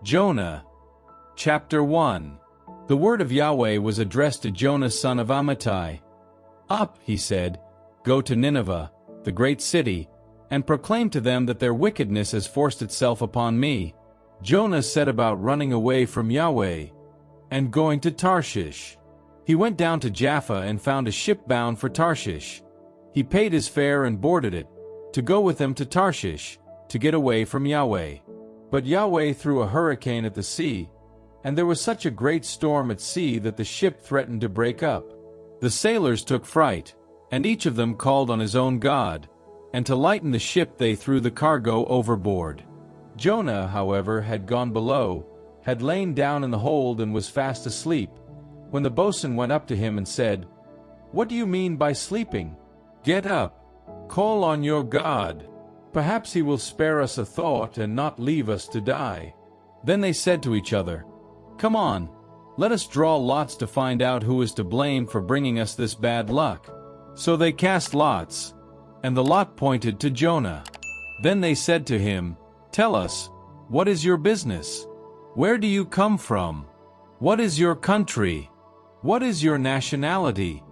Jonah, chapter 1. The word of Yahweh was addressed to Jonah son of Amittai. Up, he said, go to Nineveh, the great city, and proclaim to them that their wickedness has forced itself upon me. Jonah set about running away from Yahweh, and going to Tarshish. He went down to Jaffa and found a ship bound for Tarshish. He paid his fare and boarded it, to go with them to Tarshish, to get away from Yahweh. But Yahweh threw a hurricane at the sea, and there was such a great storm at sea that the ship threatened to break up. The sailors took fright, and each of them called on his own god, and to lighten the ship they threw the cargo overboard. Jonah, however, had gone below, had lain down in the hold and was fast asleep, when the boatswain went up to him and said, "What do you mean by sleeping? Get up, call on your God. Perhaps he will spare us a thought and not leave us to die." Then they said to each other, "Come on, let us draw lots to find out who is to blame for bringing us this bad luck." So they cast lots, and the lot pointed to Jonah. Then they said to him, "Tell us, what is your business? Where do you come from? What is your country? What is your nationality?"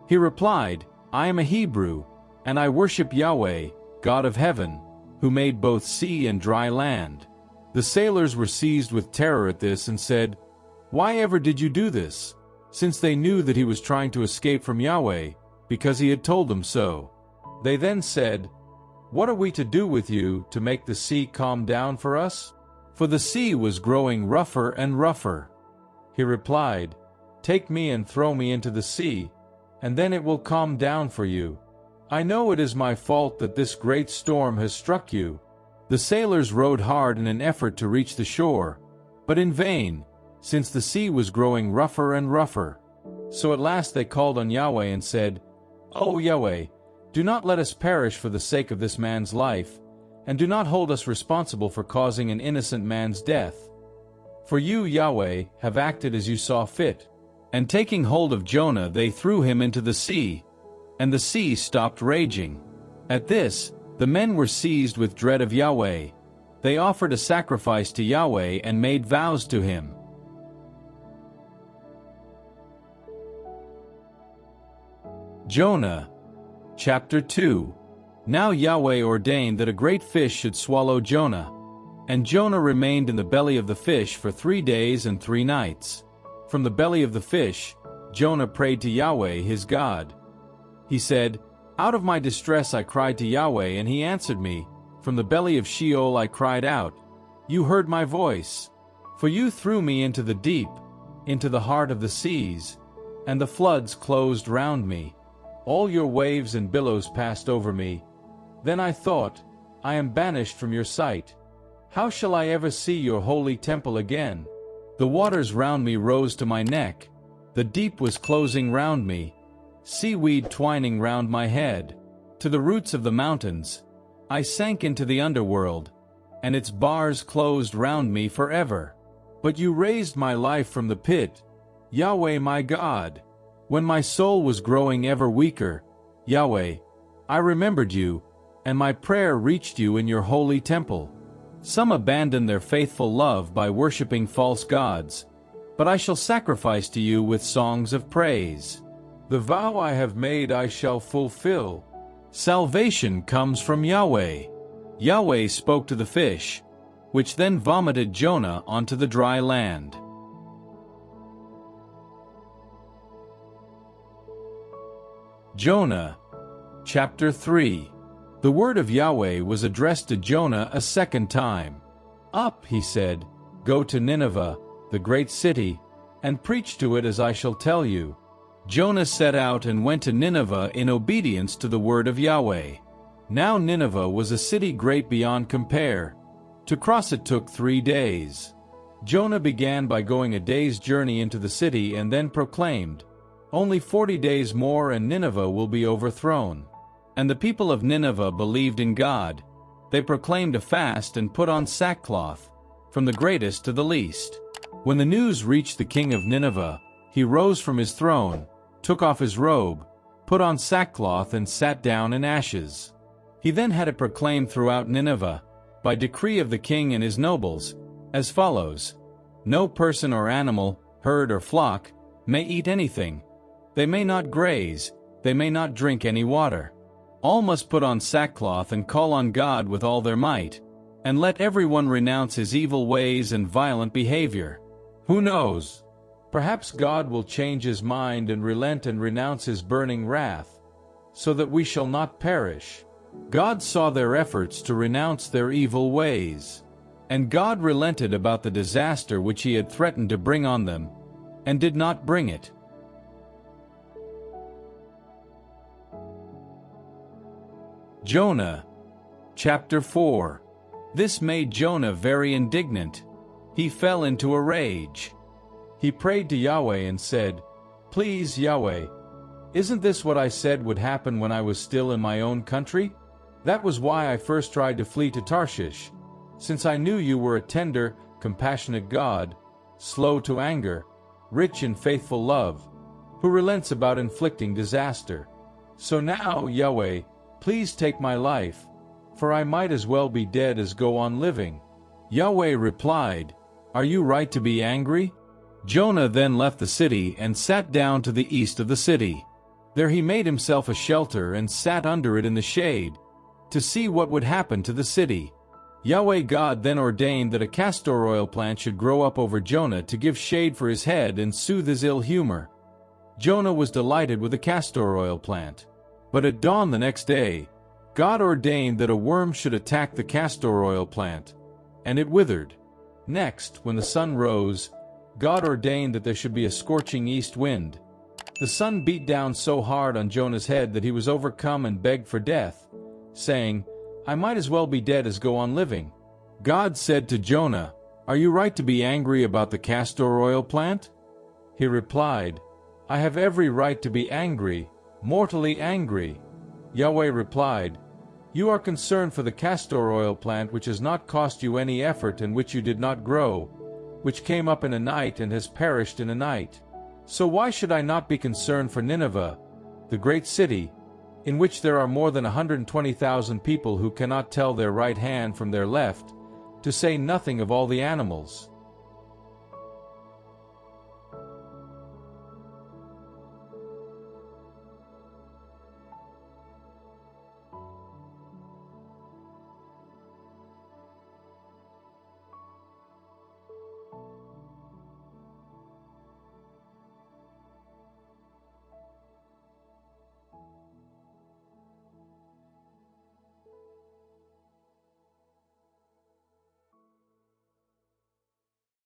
He replied, "I am a Hebrew, and I worship Yahweh, God of heaven, who made both sea and dry land." The sailors were seized with terror at this and said, "Why ever did you do this?" Since they knew that he was trying to escape from Yahweh, because he had told them so. They then said, "What are we to do with you to make the sea calm down for us?" For the sea was growing rougher and rougher. He replied, "Take me and throw me into the sea, and then it will calm down for you. I know it is my fault that this great storm has struck you." The sailors rowed hard in an effort to reach the shore, but in vain, since the sea was growing rougher and rougher. So at last they called on Yahweh and said, "O Yahweh, do not let us perish for the sake of this man's life, and do not hold us responsible for causing an innocent man's death. For you, Yahweh, have acted as you saw fit." And taking hold of Jonah, they threw him into the sea, and the sea stopped raging. At this, the men were seized with dread of Yahweh. They offered a sacrifice to Yahweh and made vows to him. Jonah, chapter 2. Now Yahweh ordained that a great fish should swallow Jonah. And Jonah remained in the belly of the fish for 3 days and 3 nights. From the belly of the fish, Jonah prayed to Yahweh his God. He said, "Out of my distress I cried to Yahweh, and he answered me. From the belly of Sheol I cried out. You heard my voice. For you threw me into the deep, into the heart of the seas, and the floods closed round me. All your waves and billows passed over me. Then I thought, I am banished from your sight. How shall I ever see your holy temple again? The waters round me rose to my neck. The deep was closing round me, seaweed twining round my head. To the roots of the mountains I sank into the underworld, and its bars closed round me forever. But you raised my life from the pit, Yahweh my God. When my soul was growing ever weaker, Yahweh, I remembered you, and my prayer reached you in your holy temple. Some abandon their faithful love by worshipping false gods, but I shall sacrifice to you with songs of praise. The vow I have made I shall fulfill. Salvation comes from Yahweh. Yahweh spoke to the fish, which then vomited Jonah onto the dry land. Jonah, chapter 3. The word of Yahweh was addressed to Jonah a second time. Up, he said, go to Nineveh, the great city, and preach to it as I shall tell you. Jonah set out and went to Nineveh in obedience to the word of Yahweh. Now Nineveh was a city great beyond compare. To cross it took 3 days. Jonah began by going a day's journey into the city and then proclaimed, "Only 40 days more and Nineveh will be overthrown." And the people of Nineveh believed in God. They proclaimed a fast and put on sackcloth, from the greatest to the least. When the news reached the king of Nineveh, he rose from his throne, took off his robe, put on sackcloth and sat down in ashes. He then had it proclaimed throughout Nineveh, by decree of the king and his nobles, as follows: No person or animal, herd or flock, may eat anything. They may not graze, they may not drink any water. All must put on sackcloth and call on God with all their might. And let everyone renounce his evil ways and violent behavior. Who knows? Perhaps God will change his mind and relent and renounce his burning wrath, so that we shall not perish. God saw their efforts to renounce their evil ways. And God relented about the disaster which he had threatened to bring on them, and did not bring it. Jonah, chapter 4. This made Jonah very indignant. He fell into a rage. He prayed to Yahweh and said, "Please, Yahweh, isn't this what I said would happen when I was still in my own country? That was why I first tried to flee to Tarshish, since I knew you were a tender, compassionate God, slow to anger, rich in faithful love, who relents about inflicting disaster. So now, Yahweh, please take my life, for I might as well be dead as go on living." Yahweh replied, "Are you right to be angry?" Jonah then left the city and sat down to the east of the city. There he made himself a shelter and sat under it in the shade, to see what would happen to the city. Yahweh God then ordained that a castor oil plant should grow up over Jonah to give shade for his head and soothe his ill humor. Jonah was delighted with the castor oil plant. But at dawn the next day, God ordained that a worm should attack the castor oil plant, and it withered. Next, when the sun rose, God ordained that there should be a scorching east wind. The sun beat down so hard on Jonah's head that he was overcome and begged for death, saying, "I might as well be dead as go on living." God said to Jonah, "Are you right to be angry about the castor oil plant?" He replied, "I have every right to be angry, mortally angry." Yahweh replied, "You are concerned for the castor oil plant which has not cost you any effort and which you did not grow, which came up in a night and has perished in a night. So why should I not be concerned for Nineveh, the great city, in which there are more than 120,000 people who cannot tell their right hand from their left, to say nothing of all the animals?